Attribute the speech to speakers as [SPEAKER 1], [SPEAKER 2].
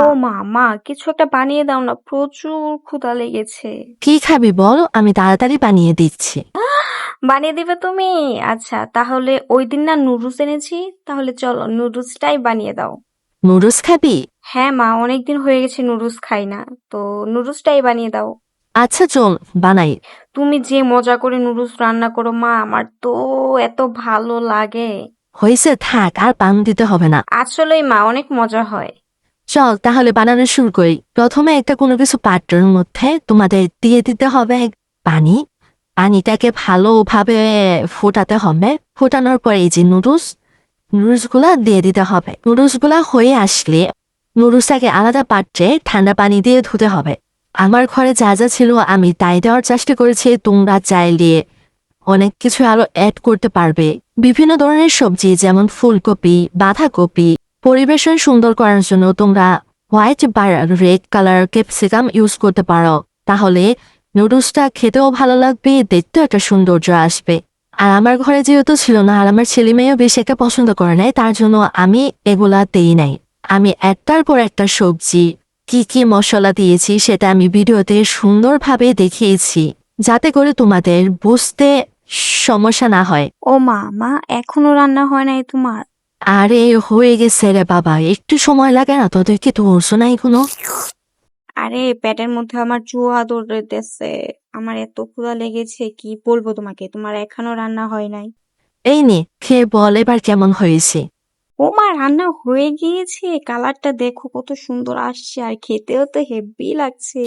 [SPEAKER 1] ও মা, কিছু একটা বানিয়ে দাও না, প্রচুর ক্ষুধা লেগেছে।
[SPEAKER 2] কি খাবি বল, আমি তাড়াতাড়ি বানিয়ে দিচ্ছি।
[SPEAKER 1] বানিয়ে দিবে তুমি? আচ্ছা, তাহলে ওই দিন না নুডলস এনেছি, তাহলে চলো নুডলসটাই বানিয়ে দাও।
[SPEAKER 2] নুডলস খাবি?
[SPEAKER 1] হ্যাঁ মা, অনেকদিন হয়ে গেছে নুডলস খাই না, তো নুডলসটাই বানিয়ে দাও।
[SPEAKER 2] আচ্ছা চল বানাই।
[SPEAKER 1] তুমি যে মজা করে নুডলস রান্না করো মা, আমার তো এত ভালো লাগে।
[SPEAKER 2] হয়েছে, থাক আর পান দিতে হবে না।
[SPEAKER 1] আসলেই মা, অনেক মজা হয়।
[SPEAKER 2] চল তাহলে বানানো শুরু করি। প্রথমে একটা কোনো কিছু পাত্রের মধ্যে তোমাদের দিয়ে দিতে হবে পানি। পানিটাকে ভালোভাবে ফোটাতে হবে। ফোটানোর পরে এই যে নুডলস গুলা দিয়ে দিতে হবে। নুডলস গুলা হয়ে আসলে নুডলসটাকে আলাদা পাত্রে ঠান্ডা পানি দিয়ে ধুতে হবে। আমার ঘরে যা যা ছিল আমি তাই দেওয়ার চেষ্টা করেছি, তোমরা চাইলে অনেক কিছু আরো অ্যাড করতে পারবে। বিভিন্ন ধরনের সবজি যেমন ফুলকপি, বাঁধাকপি পরিবেশন সুন্দর করার জন্য তোমরা হোয়াইট বা রেড কালার ক্যাপসিকাম ইউজ করতে পারো। তাহলে নুডলসটা খেতেও ভালো লাগবে, দেখতেও একটা সৌন্দর্য আসবে। আর আমার ঘরে যেহেতু ছিল না আর আমার ছেলে মেয়েও বেশি একটা পছন্দ করে নাই, তার জন্য আমি এগুলা দেই নাই। আমি একটার পর একটা সবজি কি কি মশলা দিয়েছি সেটা আমি ভিডিওতে সুন্দরভাবে দেখিয়েছি, যাতে করে তোমাদের বুঝতে সমস্যা না হয়।
[SPEAKER 1] ও মা, এখনো রান্না হয় নাই তোমার?
[SPEAKER 2] আরে হয়ে গেছে রে বাবা, একটু সময় লাগে না? তোদের কি ধরছো না এগুলো?
[SPEAKER 1] আরে পেটের মধ্যে আমার চুহা দৌড়াইতেছে। আমার এত ক্ষুধা লেগেছে, কি বলবো তোমাকে, তোমার এখনো রান্না হয় নাই।
[SPEAKER 2] এই নে খেয়ে বল এবার কেমন হয়েছে।
[SPEAKER 1] ও মা, রান্না হয়ে গিয়েছে, কালারটা দেখো কত সুন্দর আসছে, আর খেতেও তো হেব্বি লাগছে।